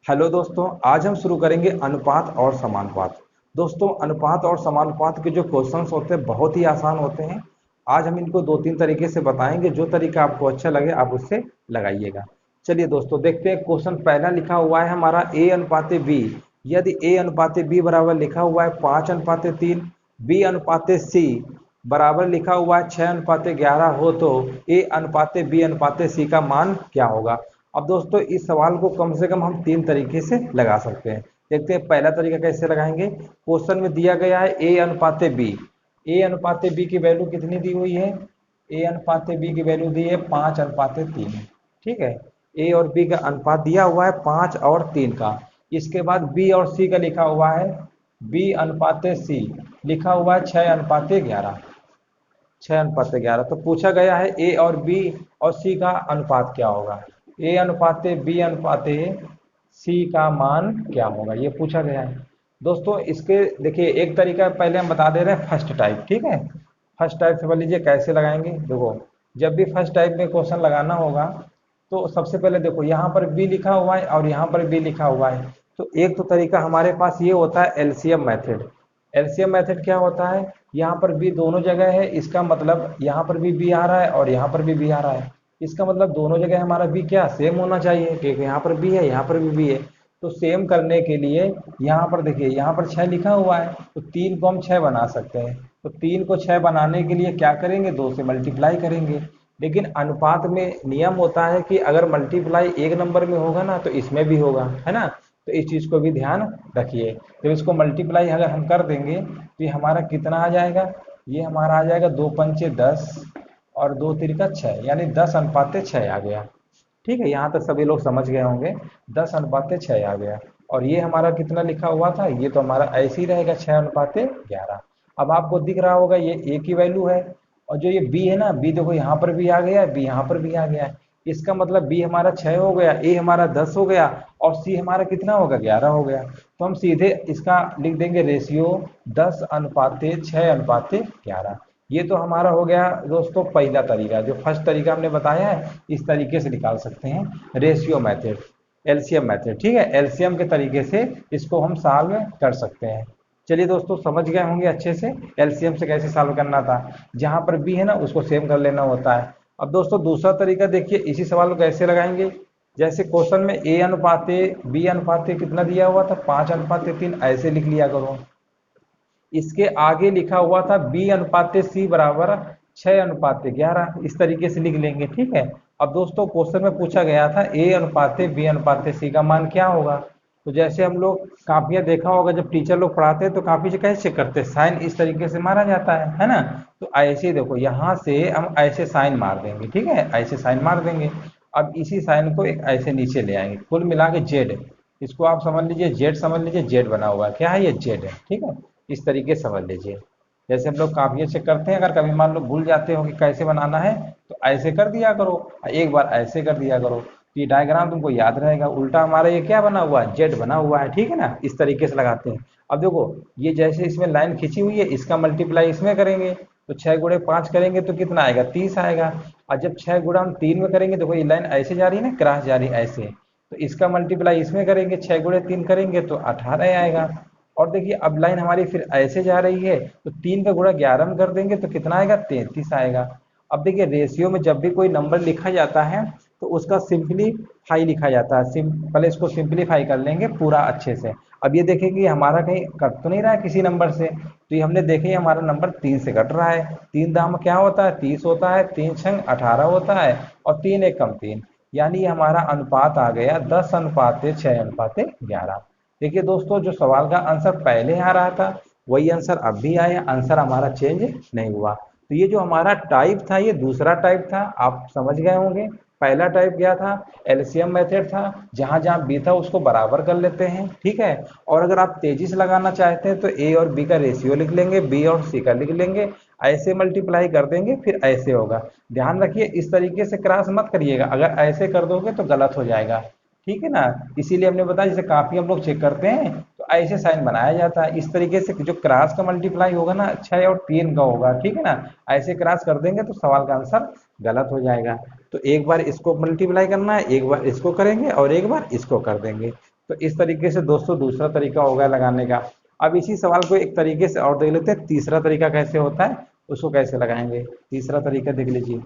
Hello दोस्तों, आज हम शुरू करेंगे अनुपात और समानुपात। दोस्तों, अनुपात और समानुपात के जो क्वेश्चंस होते हैं बहुत ही आसान होते हैं। आज हम इनको दो तीन तरीके से बताएंगे, जो तरीका आपको अच्छा लगे आप उससे लगाइएगा। चलिए दोस्तों, देखते हैं। क्वेश्चन पहला लिखा हुआ है हमारा ए अनुपाते बी। यदि ए अनुपाते बी बराबर लिखा हुआ है 5:3, बी अनुपाते सी बराबर लिखा हुआ है 6:11 हो, तो ए अनुपाते बी अनुपाते सी का मान क्या होगा। अब दोस्तों, इस सवाल को कम से कम हम तीन तरीके से लगा सकते हैं। देखते हैं पहला तरीका कैसे लगाएंगे। क्वेश्चन में दिया गया है ए अनुपाते बी। ए अनुपाते बी की वैल्यू कितनी दी हुई है? ए अनुपाते बी की वैल्यू दी है 5:3। ठीक है, ए और बी का अनुपात दिया हुआ है 5 और 3 का। इसके बाद बी और सी का लिखा हुआ है बी अनुपाते सी, लिखा हुआ है 6:11। 6:11 तो पूछा गया है ए और बी और सी का अनुपात क्या होगा। ए अनुपाते बी अनुपाते सी का मान क्या होगा, ये पूछा गया है। दोस्तों, इसके देखिए एक तरीका पहले हम बता दे रहे हैं, फर्स्ट टाइप। ठीक है, फर्स्ट टाइप समझ लीजिए कैसे लगाएंगे। देखो, जब भी फर्स्ट टाइप में क्वेश्चन लगाना होगा तो सबसे पहले देखो यहाँ पर बी लिखा हुआ है और यहाँ पर बी लिखा हुआ है। तो एक तो तरीका हमारे पास ये होता है एलसीएम मेथड। एलसीएम मेथड क्या होता है? यहाँ पर बी दोनों जगह है, इसका मतलब यहाँ पर भी बी आ रहा है और यहाँ पर भी बी आ रहा है। इसका मतलब दोनों जगह हमारा बी क्या सेम होना चाहिए, क्योंकि यहाँ पर बी है यहाँ पर भी बी है। तो सेम करने के लिए यहाँ पर देखिए, यहाँ पर 6 लिखा हुआ है तो 3 को हम 6 बना सकते हैं। तो 3 को 6 बनाने के लिए क्या करेंगे, 2 से मल्टीप्लाई करेंगे। लेकिन अनुपात में नियम होता है कि अगर मल्टीप्लाई एक नंबर में होगा ना तो इसमें भी होगा, है ना। तो इस चीज को भी ध्यान रखिए। तो इसको मल्टीप्लाई अगर हम कर देंगे तो ये हमारा कितना आ जाएगा, ये हमारा आ जाएगा 2×5 = 10 और 2×3 = 6, यानी 10:6 आ गया। ठीक है, यहाँ तक सभी लोग समझ गए होंगे। 10:6 आ गया। और ये हमारा कितना लिखा हुआ था, ये तो हमारा ऐसे ही रहेगा 6:11। अब आपको दिख रहा होगा ये ए की वैल्यू है, और जो ये बी है ना, बी देखो यहाँ पर भी आ गया, बी यहाँ पर भी आ गया है। इसका मतलब बी हमारा 6 हो गया, ए हमारा 10 हो गया और सी हमारा कितना होगा, 11 हो गया। तो हम सीधे इसका लिख देंगे रेशियो 10:6:11। ये तो हमारा हो गया दोस्तों पहला तरीका, जो फर्स्ट तरीका हमने बताया है इस तरीके से निकाल सकते हैं, रेशियो मेथड, एलसीएम मेथड। ठीक है, एलसीएम के तरीके से इसको हम सॉल्व कर सकते हैं। चलिए दोस्तों, समझ गए होंगे अच्छे से एलसीएम से कैसे सॉल्व करना था। जहां पर बी है ना उसको सेम कर लेना होता है। अब दोस्तों दूसरा तरीका देखिए, इसी सवाल को कैसे लगाएंगे। जैसे क्वेश्चन में ए अनुपाते बी अनुपाते कितना दिया हुआ था, 5:3, ऐसे लिख लिया करो। इसके आगे लिखा हुआ था बी अनुपाते सी बराबर 6:11, इस तरीके से लिख लेंगे। ठीक है, अब दोस्तों क्वेश्चन में पूछा गया था ए अनुपाते बी अनुपाते सी का मान क्या होगा। तो जैसे हम लोग कापियां देखा होगा, जब टीचर लोग पढ़ाते हैं तो कापी से कैसे चेक करते हैं, साइन इस तरीके से मारा जाता है ना। तो ऐसे देखो, यहाँ से हम ऐसे साइन मार देंगे। ठीक है, ऐसे साइन मार देंगे। अब इसी साइन को एक ऐसे नीचे ले आएंगे, कुल मिला के जेड। इसको आप समझ लीजिए जेड, समझ लीजिए जेड बना हुआ है, क्या है ये, जेड है। ठीक है, इस तरीके से समझ लीजिए। जैसे हम लोग काफिये चेक करते हैं, अगर कभी मान लो भूल जाते हो कि कैसे बनाना है तो ऐसे कर दिया करो, एक बार ऐसे कर दिया करो, तो ये डायग्राम तुमको याद रहेगा। उल्टा हमारा ये क्या बना हुआ है, जेड बना हुआ है। ठीक है ना, इस तरीके से लगाते हैं। अब देखो, ये जैसे इसमें लाइन खींची हुई है, इसका मल्टीप्लाई इसमें करेंगे तो 6 × 5 करेंगे तो कितना आएगा, 30 आएगा। और जब 6 गुणा हम 3 में करेंगे, देखो ये लाइन ऐसे जा रही है ना, क्रॉस जा रही है ऐसे, तो इसका मल्टीप्लाई इसमें करेंगे, 6 × 3 करेंगे तो 18 आएगा। और देखिए अब लाइन हमारी फिर ऐसे जा रही है, तो 3 का गुणा 11 में कर देंगे तो कितना आएगा, 33 आएगा। अब देखिए रेशियो में जब भी कोई नंबर लिखा जाता है तो उसका सिंपलीफाई लिखा जाता है। पहले इसको सिंपलीफाई कर लेंगे पूरा अच्छे से। अब ये देखें कि हमारा कहीं कट तो नहीं रहा है किसी नंबर से, तो ये हमने देखे हमारा नंबर 3 से कट रहा है। 3 दाम क्या होता है, 30 होता है, 3×6 = 18 होता है और 3×1 = 3, यानी हमारा अनुपात आ गया 10:6:11। देखिए दोस्तों, जो सवाल का आंसर पहले आ रहा था वही आंसर अब भी आया, आंसर हमारा चेंज नहीं हुआ। तो ये जो हमारा टाइप था ये दूसरा टाइप था, आप समझ गए होंगे। पहला टाइप क्या था, एलसीएम मेथड था, जहां जहां बी था उसको बराबर कर लेते हैं। ठीक है, और अगर आप तेजी से लगाना चाहते हैं तो ए और बी का रेशियो लिख लेंगे, बी और सी का लिख लेंगे, ऐसे मल्टीप्लाई कर देंगे, फिर ऐसे होगा। ध्यान रखिए इस तरीके से क्रॉस मत करिएगा, अगर ऐसे कर दोगे तो गलत हो जाएगा। ठीक है ना, इसीलिए हमने बताया जैसे काफी हम लोग चेक करते हैं तो ऐसे साइन बनाया जाता है। इस तरीके से जो क्रॉस का मल्टीप्लाई होगा ना, 6 और 3 का होगा। ठीक है ना, ऐसे क्रॉस कर देंगे तो सवाल का आंसर गलत हो जाएगा। तो एक बार इसको मल्टीप्लाई करना है, एक बार इसको करेंगे और एक बार इसको कर देंगे। तो इस तरीके से दोस्तों दूसरा तरीका होगा लगाने का। अब इसी सवाल को एक तरीके से और देख लेते हैं, तीसरा तरीका कैसे होता है, उसको कैसे लगाएंगे। तीसरा तरीका देख लीजिए।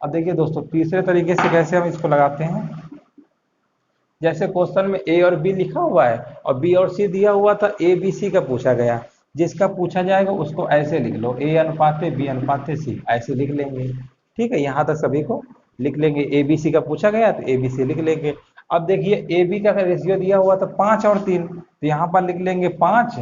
अब देखिए दोस्तों तीसरे तरीके से कैसे हम इसको लगाते हैं। जैसे क्वेश्चन में ए और बी लिखा हुआ है और बी और सी दिया हुआ था, ए बी सी का पूछा गया, जिसका पूछा जाएगा उसको ऐसे लिख लो, ए अनुपात बी अनुपात सी, ऐसे लिख लेंगे। ठीक है, यहाँ तक सभी को लिख लेंगे। ए बी सी का पूछा गया तो ए बी सी लिख लेंगे। अब देखिए ए बी का रेशियो दिया हुआ था 5 और 3, तो यहाँ पर लिख लेंगे 5,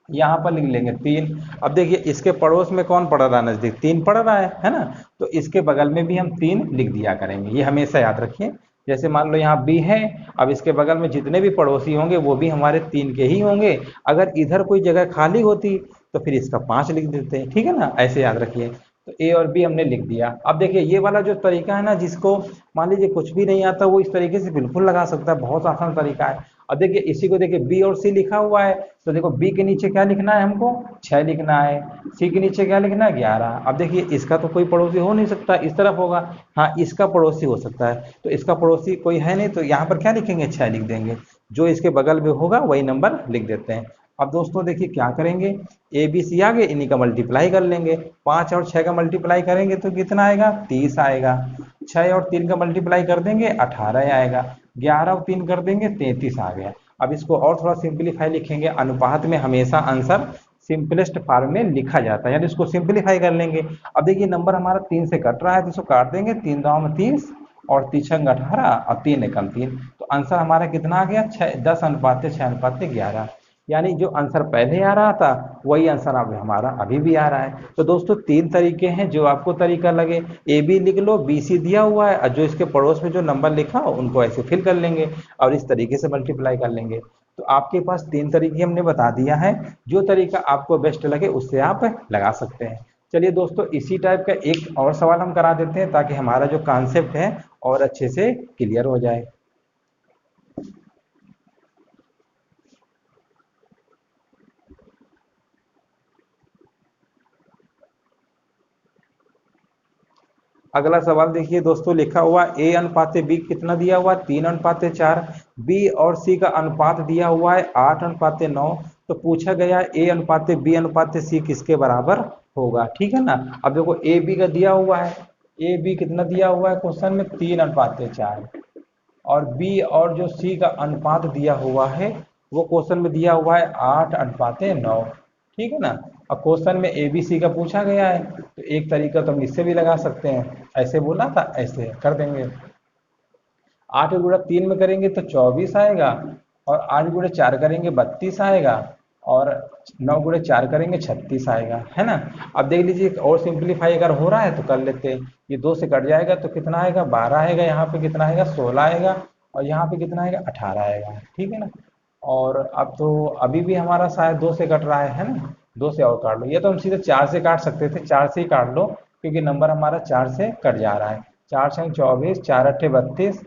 यहाँ पर लिख लेंगे 3। अब देखिए इसके पड़ोस में कौन पड़ रहा है, नजदीक 3 पड़ रहा है ना, तो इसके बगल में भी हम 3 लिख दिया करेंगे, ये हमेशा याद रखिए। जैसे मान लो यहाँ बी है, अब इसके बगल में जितने भी पड़ोसी होंगे वो भी हमारे 3 के ही होंगे। अगर इधर कोई जगह खाली होती तो फिर इसका 5 लिख देते हैं, ठीक है ना, ऐसे याद रखिए। तो ए और बी हमने लिख दिया। अब देखिए ये वाला जो तरीका है ना, जिसको मान लीजिए कुछ भी नहीं आता वो इस तरीके से बिल्कुल लगा सकता है, बहुत आसान तरीका है। अब देखिए इसी को देखिए बी और सी लिखा हुआ है, तो देखो बी के नीचे क्या लिखना है, हमको 6 लिखना है, सी के नीचे क्या लिखना है 11। अब देखिए इसका तो कोई पड़ोसी हो नहीं सकता, इस तरफ होगा, हाँ इसका पड़ोसी हो सकता है, तो इसका पड़ोसी कोई है नहीं, तो यहाँ पर क्या लिखेंगे 6 लिख देंगे, जो इसके बगल में होगा वही नंबर लिख देते हैं। अब दोस्तों देखिए क्या करेंगे, ए बी सी आ गए, इन्हीं का मल्टीप्लाई कर लेंगे। 5 और 6 का मल्टीप्लाई करेंगे तो कितना आएगा, 30 आएगा। 6 और 3 का मल्टीप्लाई कर देंगे 18 आएगा। 11 और 3 कर देंगे 33 आ गया। अब इसको और थोड़ा सिंप्लीफाई लिखेंगे, अनुपात में हमेशा आंसर सिंपलेस्ट फॉर्म में लिखा जाता है, यानी इसको सिंप्लीफाई कर लेंगे। अब देखिए नंबर हमारा 3 से कट रहा है, तो इसको काट देंगे, 3 दाव में 30 और 3 छंग 18 और 3 एकम 3, तो आंसर हमारा कितना आ गया, 10 अनुपात 6 अनुपात 11। यानी जो आंसर पहले आ रहा था वही आंसर अब हमारा अभी भी आ रहा है। तो दोस्तों 3 तरीके हैं, जो आपको तरीका लगे। ए बी लिख लो, बी सी दिया हुआ है और जो इसके पड़ोस में जो नंबर लिखा हो उनको ऐसे फिल कर लेंगे और इस तरीके से मल्टीप्लाई कर लेंगे। तो आपके पास 3 तरीके हमने बता दिया है, जो तरीका आपको बेस्ट लगे उससे आप लगा सकते हैं। चलिए दोस्तों इसी टाइप का एक और सवाल हम करा देते हैं, ताकि हमारा जो कॉन्सेप्ट है और अच्छे से क्लियर हो जाए। अगला सवाल देखिए दोस्तों, लिखा हुआ ए अनुपात बी कितना दिया हुआ, 3:4। बी और सी का अनुपात दिया हुआ है 8:9। तो पूछा गया ए अनुपात बी अनुपात सी किसके बराबर होगा, ठीक है ना। अब देखो ए बी का दिया हुआ है, ए बी कितना दिया हुआ है क्वेश्चन में, 3:4, और बी और जो सी का अनुपात दिया हुआ है वो क्वेश्चन में दिया हुआ है 8:9, ठीक है ना। अब क्वेश्चन में ए बी सी का पूछा गया है, तो एक तरीका तो हम इससे भी लगा सकते हैं, ऐसे बोला था ऐसे कर देंगे। 8 गुणा 3 में करेंगे तो 24 आएगा, और 8 गुणा 4 करेंगे 32 आएगा, और 9 गुणा 4 करेंगे 36 आएगा, है ना। अब देख लीजिए और सिंप्लीफाई अगर हो रहा है तो कर लेते हैं। ये 2 से कट जाएगा तो कितना आएगा 12 आएगा, यहाँ पे कितना आएगा 16 आएगा, और यहाँ पे कितना आएगा 18 आएगा, ठीक है ना। और अब तो अभी भी हमारा शायद 2 से कट रहा है ना, 2 से और काट लो, ये तो हम सीधे 4 से काट सकते थे, 4 से ही काट लो क्योंकि नंबर हमारा 4 से कट जा रहा है। 4 छंग 24, 4 अट्ठे 32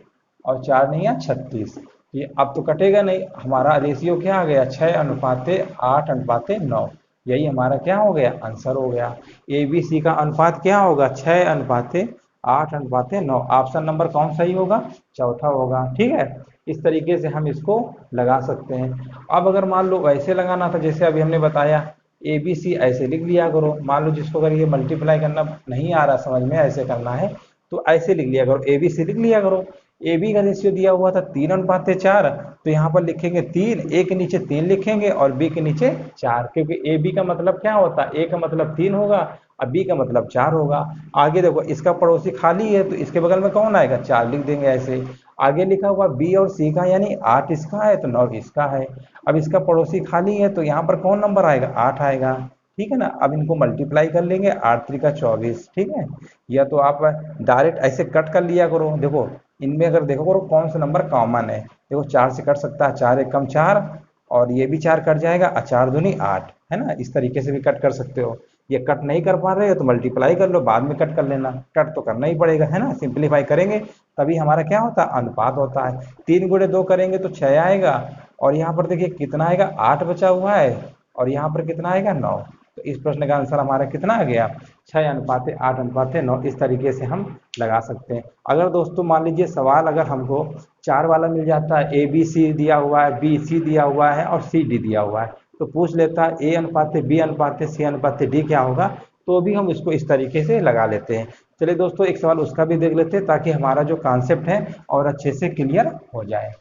और 4 नहीं है 36। ये अब तो कटेगा नहीं, हमारा रेशियो क्या आ गया 6:8:9, यही हमारा क्या हो गया आंसर हो गया। ए बी सी का अनुपात क्या होगा 6:8:9। ऑप्शन नंबर कौन सही होगा, चौथा होगा, ठीक है। इस तरीके से हम इसको लगा सकते हैं। अब अगर मान लो वैसे लगाना था जैसे अभी हमने बताया, ए बी सी ऐसे लिख लिया करो। मान लो जिसको अगर ये मल्टीप्लाई करना नहीं आ रहा समझ में, ऐसे करना है तो ऐसे लिख लिया करो, ए बी सी लिख लिया करो। ए बी का रेशियो दिया हुआ था 3:4, तो यहाँ पर लिखेंगे 3, ए के नीचे 3 लिखेंगे और बी के नीचे 4, क्योंकि ए बी का मतलब क्या होता है, ए का मतलब 3 होगा और बी का मतलब 4 होगा। आगे देखो इसका पड़ोसी खाली है तो इसके बगल में कौन आएगा 4 लिख देंगे ऐसे। आगे लिखा हुआ बी और सी का, यानी 8 इसका है तो 9 इसका है। अब इसका पड़ोसी खाली है तो यहाँ पर कौन नंबर आएगा 8 आएगा, ठीक है ना। अब इनको मल्टीप्लाई कर लेंगे, 8 3 24, ठीक है। या तो आप डायरेक्ट ऐसे कट कर लिया करो, देखो इनमें अगर देखो करो कौन सा नंबर कॉमन है, देखो 4 से कट सकता है, 4 एकम 4 और ये भी 4 कट जाएगा, 4 दूनी 8, है ना। इस तरीके से भी कट कर सकते हो। ये कट नहीं कर पा रहे हो तो मल्टीप्लाई कर लो, बाद में कट कर लेना, कट तो करना ही पड़ेगा, है ना। सिंप्लीफाई करेंगे तभी हमारा क्या होता है अनुपात होता है। 3 गुणे 2 करेंगे तो 6 आएगा, और यहाँ पर देखिए कितना आएगा 8 बचा हुआ है, और यहाँ पर कितना आएगा 9। तो इस प्रश्न का आंसर हमारा कितना आ गया 6:8:9। इस तरीके से हम लगा सकते हैं। अगर दोस्तों मान लीजिए सवाल अगर हमको 4 वाला मिल जाता है, ABC दिया हुआ है, BC दिया हुआ है और CD दिया हुआ है। तो पूछ लेता है A अनुपात B अनुपात C अनुपात D क्या होगा, तो भी हम इसको इस तरीके से लगा लेते हैं। चलिए दोस्तों एक सवाल उसका भी देख लेते हैं ताकि हमारा जो कॉन्सेप्ट है और अच्छे से क्लियर हो जाए।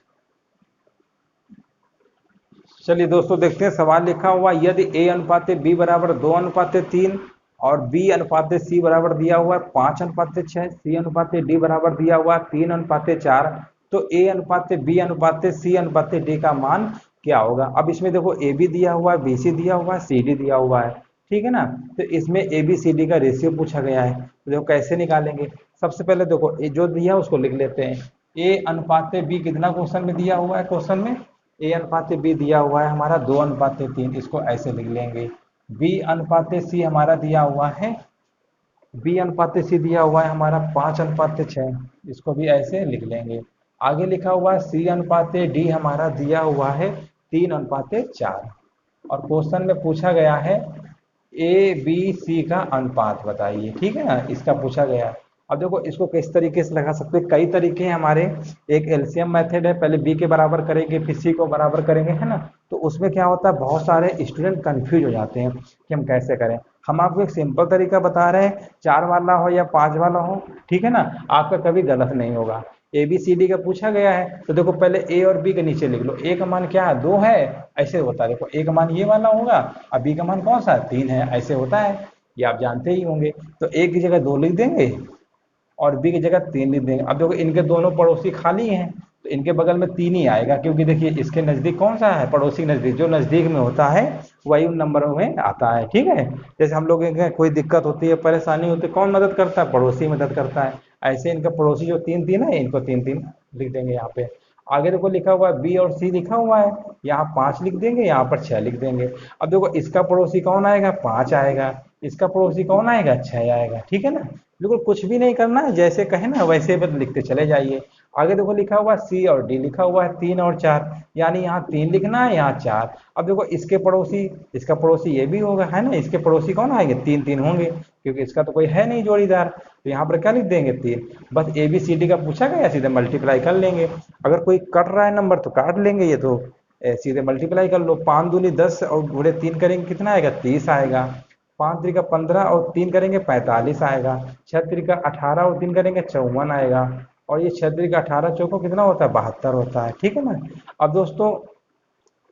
चलिए दोस्तों देखते हैं सवाल लिखा हुआ, यदि A अनुपात B बराबर 2 अनुपात 3 और B अनुपात C बराबर दिया हुआ है 5 अनुपात 6, C अनुपात D बराबर दिया हुआ है 3 अनुपात 4, तो A अनुपात B अनुपात C अनुपात D का मान क्या होगा। अब इसमें देखो AB दिया हुआ है, BC दिया हुआ है, CD दिया हुआ है, ठीक है ना। तो इसमें ABCD का रेशियो पूछा गया है, तो देखो कैसे निकालेंगे। सबसे पहले देखो जो दिया है उसको लिख लेते हैं। A अनुपात B कितना क्वेश्चन में दिया हुआ है, क्वेश्चन में A अनुपात B दिया हुआ है हमारा 2 अनुपात 3, इसको ऐसे लिख लेंगे। B अनुपात C हमारा दिया हुआ है, B अनुपात C दिया हुआ है हमारा 5 अनुपात 6, इसको भी ऐसे लिख लेंगे। आगे लिखा हुआ है C अनुपात D हमारा दिया हुआ है 3 अनुपात 4, और क्वेश्चन में पूछा गया है ABC का अनुपात बताइए, ठीक है ना, इसका पूछा गया। अब देखो इसको किस तरीके से लगा सकते हैं, कई तरीके हैं हमारे। एक एलसीएम मेथड है, पहले B के बराबर करेंगे फिर C को बराबर करेंगे, है ना। तो उसमें क्या होता है, बहुत सारे स्टूडेंट कंफ्यूज हो जाते हैं कि हम कैसे करें। हम आपको एक सिंपल तरीका बता रहे हैं, 4 वाला हो या 5 वाला हो, ठीक है ना, आपका कभी गलत नहीं होगा। ABCD का पूछा गया है तो देखो पहले A और B के नीचे लिख लो। A का मान क्या है, 2 है, ऐसे होता है। देखो A का मान ये वाला होगा और B का मान कौन सा है, 3 है, ऐसे होता है, ये आप जानते ही होंगे। तो A की जगह 2 लिख देंगे और B की जगह 3 लिख देंगे। अब देखो इनके दोनों पड़ोसी खाली हैं तो इनके बगल में 3 ही आएगा, क्योंकि देखिए इसके नजदीक कौन सा है, पड़ोसी नजदीक, जो नजदीक में होता है वही उन नंबरों में आता है, ठीक है। जैसे हम लोग कोई दिक्कत होती है, परेशानी होती है, कौन मदद करता है, पड़ोसी मदद करता है। ऐसे इनका पड़ोसी जो 3 3 है, इनको 3 3 लिख देंगे यहाँ पे। आगे देखो लिखा हुआ है B और C लिखा हुआ है, यहाँ 5 लिख देंगे, यहाँ पर 6 लिख देंगे। अब देखो इसका पड़ोसी कौन आएगा, 5 आएगा, इसका पड़ोसी कौन आएगा, 6 आएगा, ठीक है ना। बिल्कुल कुछ भी नहीं करना है, जैसे कहे ना वैसे बस लिखते चले जाइए। आगे देखो लिखा हुआ है C और D लिखा हुआ है 3 और 4, यानी यहाँ 3 लिखना है, यहाँ 4। अब देखो इसके पड़ोसी, इसका पड़ोसी ये भी होगा, है ना, इसके पड़ोसी कौन आएंगे, 3 3 होंगे, क्योंकि इसका तो कोई है नहीं जोड़ीदार। तो यहाँ पर क्या लिख देंगे, 3। बस ABCD का पूछा गया, सीधे मल्टीप्लाई कर लेंगे। अगर कोई कट रहा है नंबर तो काट लेंगे, ये तो सीधे मल्टीप्लाई कर लो। 5 दूनी 10 और गुणे 3 करेंगे कितना आएगा, 30 आएगा। 5 त्रिका 15 और 3 करेंगे 45 आएगा। 6 त्रिका 18 और 3 करेंगे 54 आएगा। और ये 6 त्रिका 18 चौको कितना होता है, 72 होता है, ठीक है ना। अब दोस्तों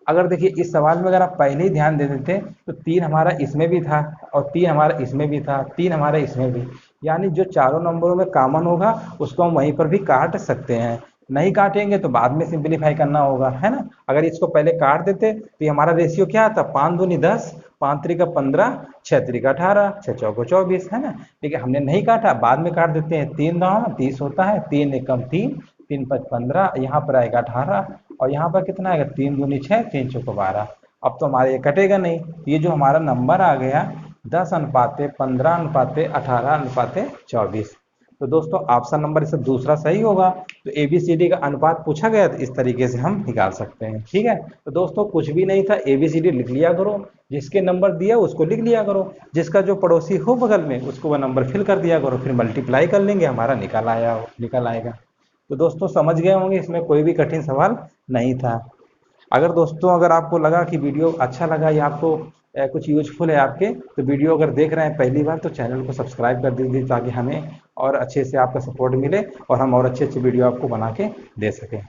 अगर देखिए इस सवाल में अगर आप पहले ही ध्यान दे देते तो 3 हमारा इसमें भी था और 3 हमारा इसमें भी था, 3 हमारा इसमें भी, यानी जो चारों नंबरों में कॉमन होगा उसको हम वहीं पर भी काट सकते हैं। नहीं काटेंगे तो बाद में सिंप्लीफाई करना होगा, है ना। अगर इसको पहले काट देते तो हमारा रेशियो क्या आता, 5 दूनी 10, 5 त्रिका 15, 6 त्रिका 18, 6 चौको 24, है ना। ठीक है, हमने नहीं काटा, बाद में काट देते हैं। 3 दाम 30 होता है, 3 एकम 3, 3 5 15, यहाँ पर आएगा 18 और यहाँ पर कितना आएगा, 3 दूनी 6, 3 चौको 12। अब तो हमारे ये कटेगा नहीं, ये जो हमारा नंबर आ गया 10 अनुपात 15 अनुपात 18 अनुपात 24। तो दोस्तों ऑप्शन नंबर इससे दूसरा सही होगा। तो ABCD का अनुपात पूछा गया तो इस तरीके से हम निकाल सकते हैं, ठीक है। तो दोस्तों कुछ भी नहीं था, ABCD लिख लिया करो, जिसके नंबर दिया उसको लिख लिया करो, जिसका जो पड़ोसी हो बगल में उसको वह नंबर फिल कर दिया करो, फिर मल्टीप्लाई कर लेंगे, हमारा निकल आएगा। तो दोस्तों समझ गए होंगे, इसमें कोई भी कठिन सवाल नहीं था। अगर दोस्तों अगर आपको लगा कि वीडियो अच्छा लगा या आपको कुछ यूजफुल है आपके, तो वीडियो अगर देख रहे हैं पहली बार तो चैनल को सब्सक्राइब कर दीजिए ताकि हमें और अच्छे से आपका सपोर्ट मिले और हम और अच्छे वीडियो आपको बना के दे सकें।